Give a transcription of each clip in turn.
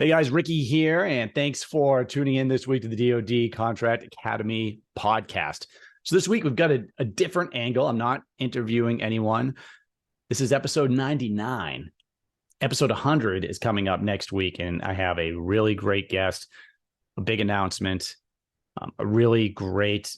Hey guys, Ricky here, and thanks for tuning in this week to the DoD Contract Academy podcast. So this week we've got a different angle. I'm not interviewing anyone. This is episode 99. Episode 100 is coming up next week, and I have a really great guest, a big announcement, a really great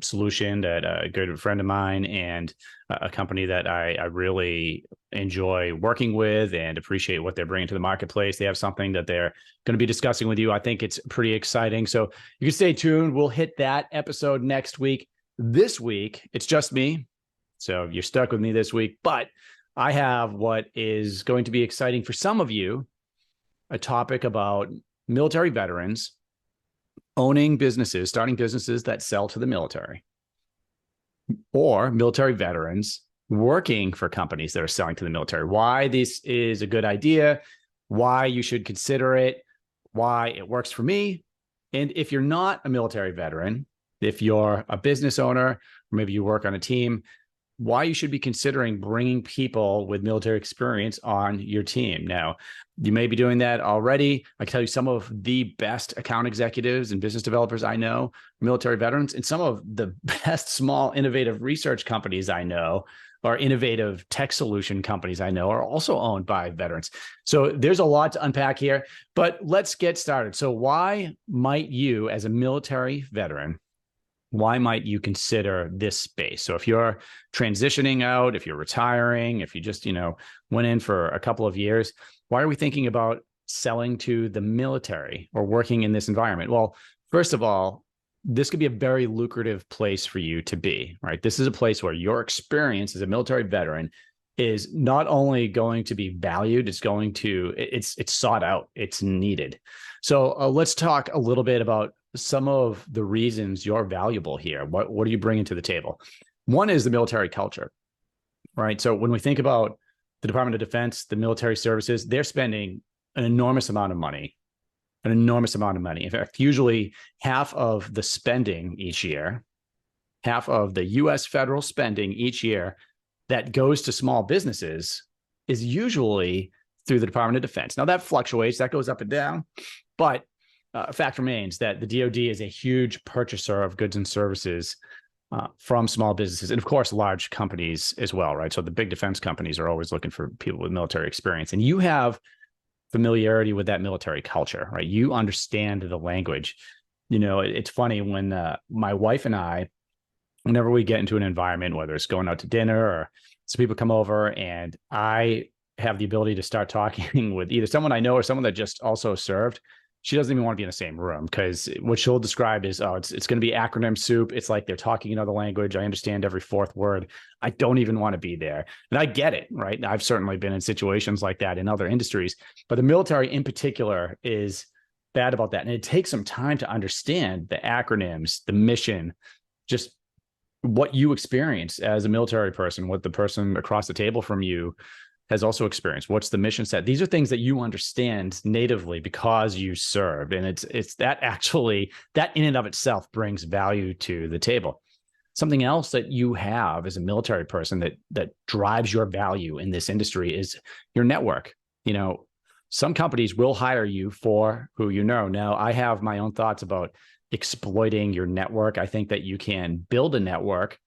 solution that a good friend of mine and a company that I really enjoy working with and appreciate what they're bringing to the marketplace. They have something that they're going to be discussing with you. I think it's pretty exciting. So you can stay tuned. We'll hit that episode next week. This week, it's just me. So you're stuck with me this week, but I have what is going to be exciting for some of you, a topic about military veterans owning businesses, starting businesses that sell to the military, or military veterans working for companies that are selling to the military. Why this is a good idea, why you should consider it, why it works for me. And if you're not a military veteran, if you're a business owner, or maybe you work on a team, why you should be considering bringing people with military experience on your team. Now, you may be doing that already. I can tell you some of the best account executives and business developers I know, military veterans, and some of the best small innovative research companies I know, or innovative tech solution companies I know, are also owned by veterans. So there's a lot to unpack here, but let's get started. So why might you, as a military veteran, why might you consider this space? So if you're transitioning out, if you're retiring, if you just, went in for a couple of years, why are we thinking about selling to the military or working in this environment? Well, first of all, this could be a very lucrative place for you to be, right? This is a place where your experience as a military veteran is not only going to be valued, it's sought out, it's needed. So let's talk a little bit about some of the reasons you're valuable here. What are you bringing to the table? One is the military culture, right? So when we think about the Department of Defense, the military services, they're spending an enormous amount of money. In fact, usually half of the spending each year, half of the U.S. federal spending each year that goes to small businesses is usually through the Department of Defense. Now that fluctuates, that goes up and down, but fact remains that the DoD is a huge purchaser of goods and services from small businesses, and of course, large companies as well, right? So the big defense companies are always looking for people with military experience, and you have familiarity with that military culture, right? You understand the language. It's funny when my wife and I, whenever we get into an environment, whether it's going out to dinner or some people come over, and I have the ability to start talking with either someone I know or someone that just also served, she doesn't even want to be in the same room, because what she'll describe is, it's going to be acronym soup. It's like they're talking another language. I understand every fourth word. I don't even want to be there. And I get it, right? I've certainly been in situations like that in other industries, but the military in particular is bad about that. And it takes some time to understand the acronyms, the mission, just what you experience as a military person, what the person across the table from you has also experienced. What's the mission set? These are things that you understand natively because you served. And it's that in and of itself brings value to the table. Something else that you have as a military person that drives your value in this industry is your network. Some companies will hire you for who you know. Now, I have my own thoughts about exploiting your network. I think that you can build a network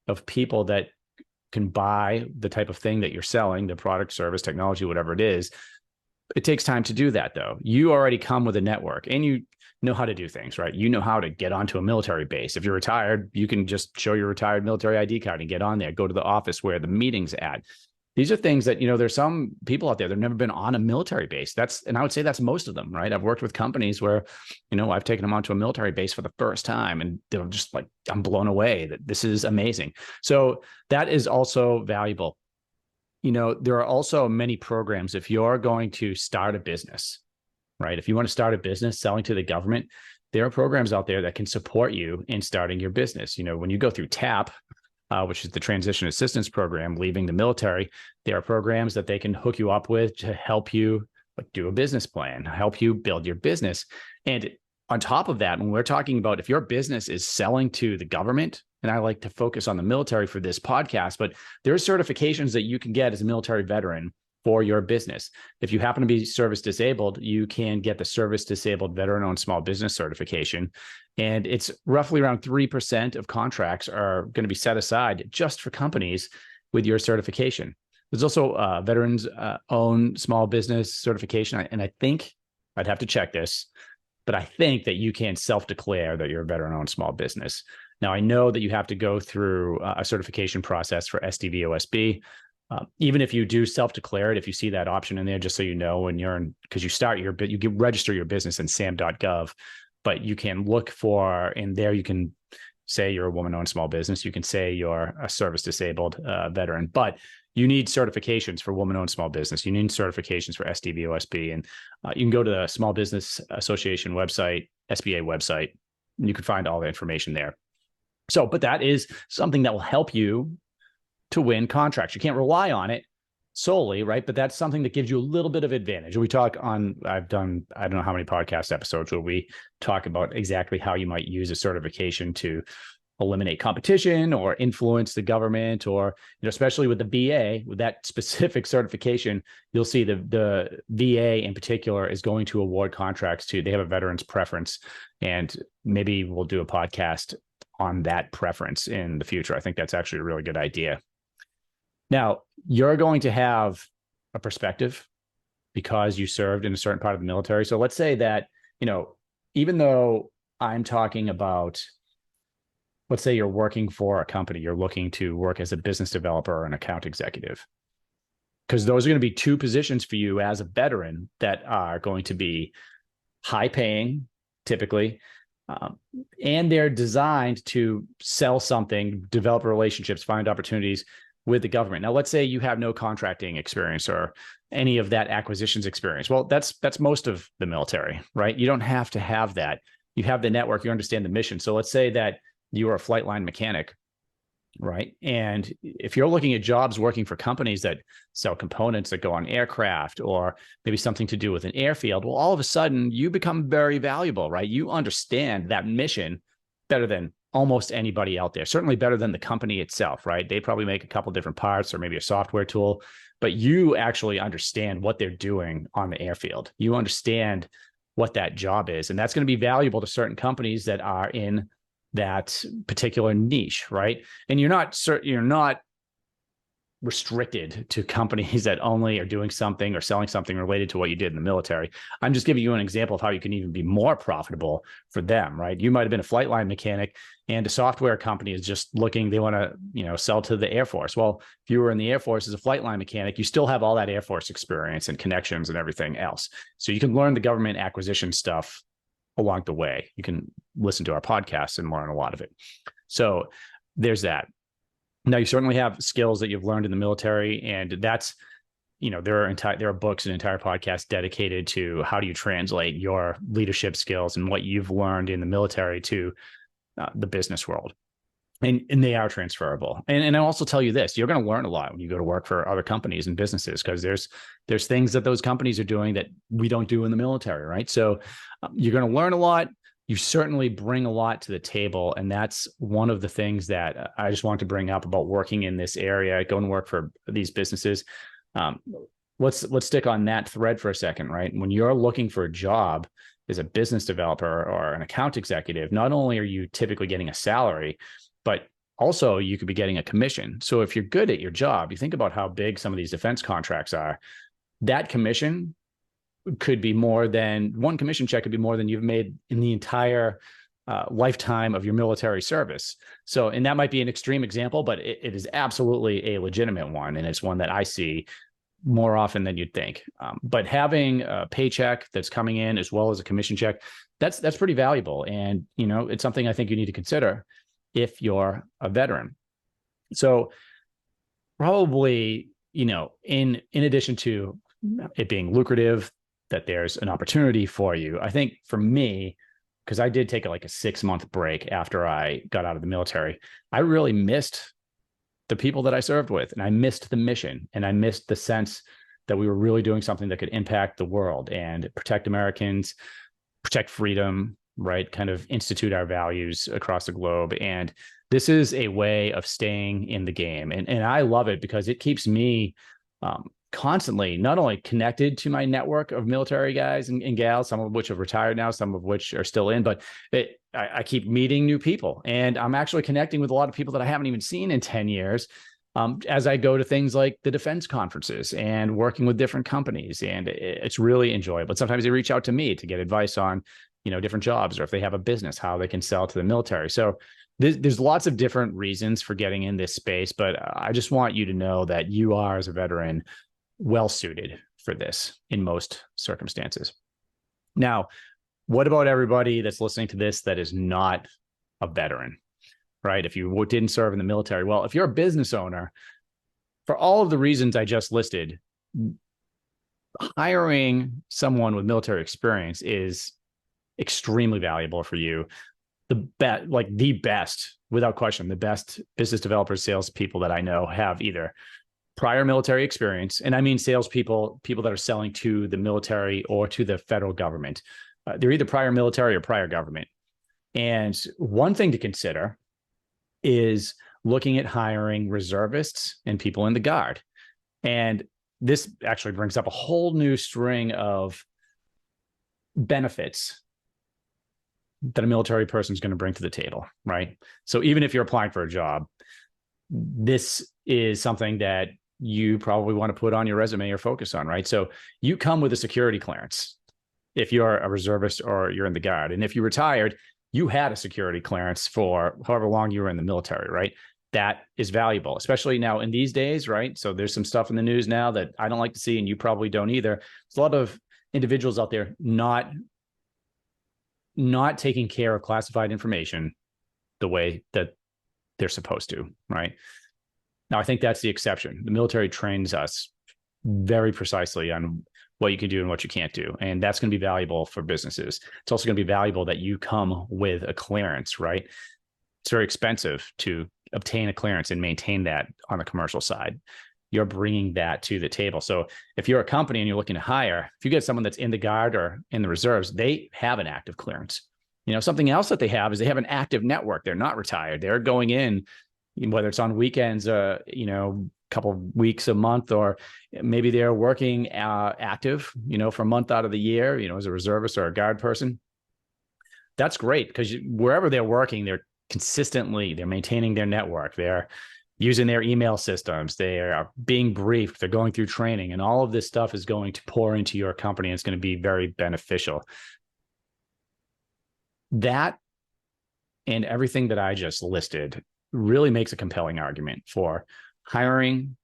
of people that can buy the type of thing that you're selling, the product, service, technology, whatever it is. It takes time to do that, though. You already come with a network and you know how to do things, right? You know how to get onto a military base. If you're retired, you can just show your retired military ID card and get on there, go to the office where the meeting's at. These are things that, there's some people out there that have never been on a military base. And I would say that's most of them, right? I've worked with companies where, I've taken them onto a military base for the first time, and they're just like, I'm blown away that this is amazing. So that is also valuable. There are also many programs. If you're going to start a business, right? If you want to start a business selling to the government, there are programs out there that can support you in starting your business. When you go through TAP, which is the Transition Assistance Program, leaving the military, there are programs that they can hook you up with to help you do a business plan, help you build your business. And on top of that, when we're talking about if your business is selling to the government, and I like to focus on the military for this podcast, but there are certifications that you can get as a military veteran for your business. If you happen to be service disabled, you can get the service disabled veteran-owned small business certification. And it's roughly around 3% of contracts are going to be set aside just for companies with your certification. There's also veterans own small business certification. And I think I'd have to check this, but I think that you can self-declare that you're a veteran-owned small business. Now, I know that you have to go through a certification process for SDVOSB. Even if you do self-declare it, if you see that option in there, just so you know, when you're in, because you register your business in sam.gov, but you can look for in there, you can say you're a woman-owned small business. You can say you're a service-disabled veteran, but you need certifications for woman-owned small business. You need certifications for SDVOSB, and you can go to the Small Business Association website, SBA website, and you can find all the information there. So, but that is something that will help you to win contracts. You can't rely on it solely, right? But that's something that gives you a little bit of advantage. We talk on, I've done, I don't know how many podcast episodes where we talk about exactly how you might use a certification to eliminate competition or influence the government, or, especially with the VA, with that specific certification, you'll see the VA in particular is going to award contracts to, they have a veterans preference, and maybe we'll do a podcast on that preference in the future. I think that's actually a really good idea. Now, you're going to have a perspective because you served in a certain part of the military. So let's say that, even though I'm talking about, let's say you're working for a company, you're looking to work as a business developer or an account executive, because those are going to be two positions for you as a veteran that are going to be high paying, typically, and they're designed to sell something, develop relationships, find opportunities with the government. Now, let's say you have no contracting experience or any of that acquisitions experience. Well, that's most of the military, right? You don't have to have that. You have the network, you understand the mission. So let's say that you are a flight line mechanic, right? And if you're looking at jobs working for companies that sell components that go on aircraft, or maybe something to do with an airfield, well, all of a sudden you become very valuable, right? You understand that mission better than almost anybody out there, certainly better than the company itself, right? They probably make a couple different parts or maybe a software tool, but you actually understand what they're doing on the airfield. You understand what that job is, and that's going to be valuable to certain companies that are in that particular niche, right? And you're not restricted to companies that only are doing something or selling something related to what you did in the military. I'm just giving you an example of how you can even be more profitable for them, right? You might have been a flight line mechanic and a software company is just looking, they want to, sell to the Air Force. Well, if you were in the Air Force as a flight line mechanic, you still have all that Air Force experience and connections and everything else. So you can learn the government acquisition stuff along the way. You can listen to our podcast and learn a lot of it. So there's that. Now, you certainly have skills that you've learned in the military, and that's, there are books and entire podcasts dedicated to how do you translate your leadership skills and what you've learned in the military to the business world. And they are transferable. And I'll also tell you this, you're going to learn a lot when you go to work for other companies and businesses, because there's things that those companies are doing that we don't do in the military, right? So you're going to learn a lot. You certainly bring a lot to the table. And that's one of the things that I just want to bring up about working in this area, going to work for these businesses. Let's stick on that thread for a second, right? When you're looking for a job as a business developer or an account executive, not only are you typically getting a salary, but also you could be getting a commission. So if you're good at your job, you think about how big some of these defense contracts are, that commission could be more than one commission check could be more than you've made in the entire lifetime of your military service. So, and that might be an extreme example, but it is absolutely a legitimate one. And it's one that I see more often than you'd think. But having a paycheck that's coming in as well as a commission check, that's pretty valuable. And, it's something I think you need to consider if you're a veteran. So probably, in addition to it being lucrative, that there's an opportunity for you. I think for me, because I did take like a 6-month break after I got out of the military, I really missed the people that I served with, and I missed the mission, and I missed the sense that we were really doing something that could impact the world and protect Americans, protect freedom, right? Kind of institute our values across the globe. And this is a way of staying in the game. And I love it because it keeps me constantly not only connected to my network of military guys and gals, some of which have retired now, some of which are still in, but I keep meeting new people, and I'm actually connecting with a lot of people that I haven't even seen in 10 years. As I go to things like the defense conferences and working with different companies, and it's really enjoyable. But sometimes they reach out to me to get advice on, different jobs, or if they have a business, how they can sell to the military. So there's lots of different reasons for getting in this space, but I just want you to know that you are, as a veteran, well suited for this in most circumstances. Now, what about everybody that's listening to this that is not a veteran, right? If you didn't serve in the military, well, if you're a business owner, for all of the reasons I just listed, hiring someone with military experience is extremely valuable for you. The best, without question, the best business developers, salespeople that I know have either prior military experience, and I mean salespeople, people that are selling to the military or to the federal government. They're either prior military or prior government. And one thing to consider is looking at hiring reservists and people in the Guard. And this actually brings up a whole new string of benefits that a military person is going to bring to the table, right? So even if you're applying for a job, this is something that you probably want to put on your resume or focus on, right? So you come with a security clearance if you're a reservist or you're in the Guard. And if you retired, you had a security clearance for however long you were in the military, right? That is valuable, especially now in these days, right? So there's some stuff in the news now that I don't like to see, and you probably don't either. There's a lot of individuals out there not taking care of classified information the way that they're supposed to, right? Now, I think that's the exception. The military trains us very precisely on what you can do and what you can't do. And that's going to be valuable for businesses. It's also going to be valuable that you come with a clearance, right? It's very expensive to obtain a clearance and maintain that on the commercial side. You're bringing that to the table. So if you're a company and you're looking to hire, if you get someone that's in the Guard or in the reserves, they have an active clearance. Something else that they have is they have an active network. They're not retired. They're going in, whether it's on weekends, couple of weeks a month, or maybe they're working active, for a month out of the year, as a reservist or a Guard person. That's great, because wherever they're working, they're maintaining their network. They're using their email systems. They are being briefed. They're going through training, and all of this stuff is going to pour into your company. And it's going to be very beneficial. That and everything that I just listed really makes a compelling argument for hiring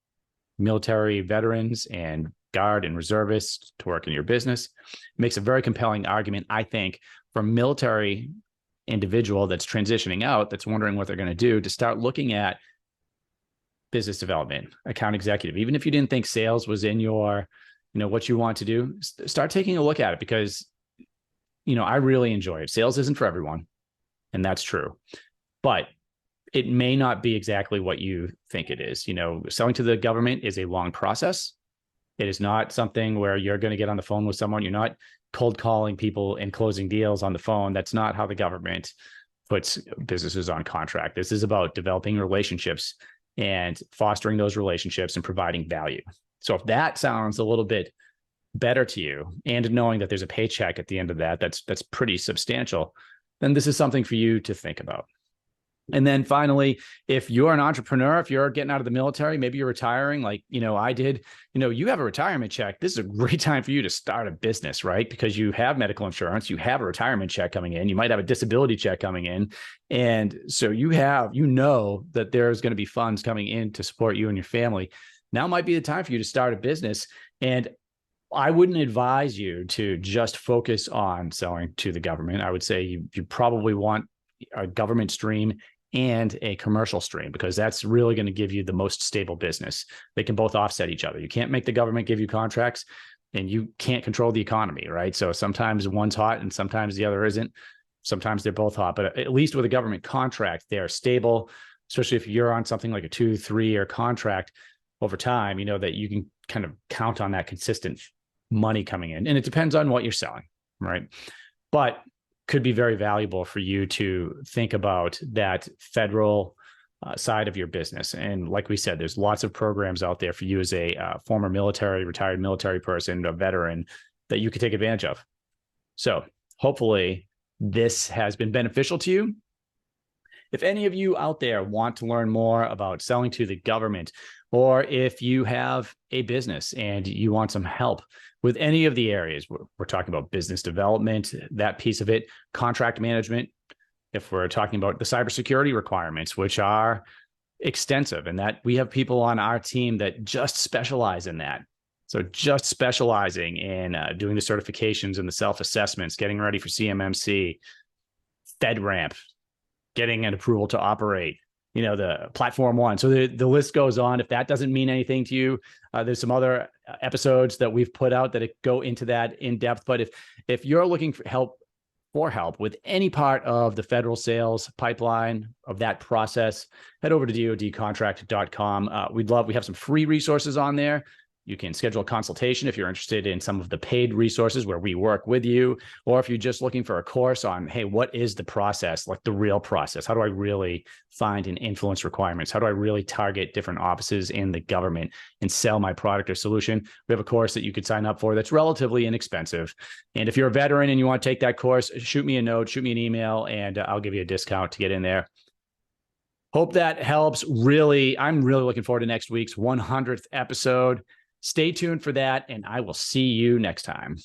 military veterans and Guard and reservists to work in your business. It makes a very compelling argument, I think, for a military individual that's transitioning out, that's wondering what they're going to do, to start looking at business development, account executive. Even if you didn't think sales was in your, what you want to do, start taking a look at it, because, I really enjoy it. Sales isn't for everyone, and that's true. But it may not be exactly what you think it is. Selling to the government is a long process. It is not something where you're going to get on the phone with someone. You're not cold calling people and closing deals on the phone. That's not how the government puts businesses on contract. This is about developing relationships and fostering those relationships and providing value. So if that sounds a little bit better to you, and knowing that there's a paycheck at the end of that's pretty substantial, then this is something for you to think about. And then finally, if you're an entrepreneur, if you're getting out of the military, maybe you're retiring like, I did, you have a retirement check. This is a great time for you to start a business, right? Because you have medical insurance, you have a retirement check coming in, you might have a disability check coming in. And so that there's going to be funds coming in to support you and your family. Now might be the time for you to start a business. And I wouldn't advise you to just focus on selling to the government. I would say you probably want a government stream and a commercial stream, because that's really going to give you the most stable business. They can both offset each other. You can't make the government give you contracts, and you can't control the economy, right? So sometimes one's hot and sometimes the other isn't. Sometimes they're both hot, but at least with a government contract, they're stable, especially if you're on something like a 2-3 year contract over time, that you can kind of count on that consistent money coming in. And it depends on what you're selling, right? But could be very valuable for you to think about that federal side of your business. And like we said, there's lots of programs out there for you as a former military, retired military person, a veteran that you can take advantage of. So hopefully this has been beneficial to you. If any of you out there want to learn more about selling to the government, or if you have a business and you want some help with any of the areas, we're talking about business development, that piece of it, contract management, if we're talking about the cybersecurity requirements, which are extensive, and that we have people on our team that just specialize in that. So just specializing in doing the certifications and the self-assessments, getting ready for CMMC, FedRAMP, getting an approval to operate, the Platform One. So the list goes on. If that doesn't mean anything to you, there's some other episodes that we've put out that go into that in depth. But if you're looking for help with any part of the federal sales pipeline of that process, head over to dodcontract.com. We have some free resources on there. You can schedule a consultation if you're interested in some of the paid resources where we work with you, or if you're just looking for a course on, hey, what is the process, like the real process? How do I really find and influence requirements? How do I really target different offices in the government and sell my product or solution? We have a course that you could sign up for that's relatively inexpensive. And if you're a veteran and you want to take that course, shoot me a note, shoot me an email, and I'll give you a discount to get in there. Hope that helps. I'm really looking forward to next week's 100th episode. Stay tuned for that, and I will see you next time.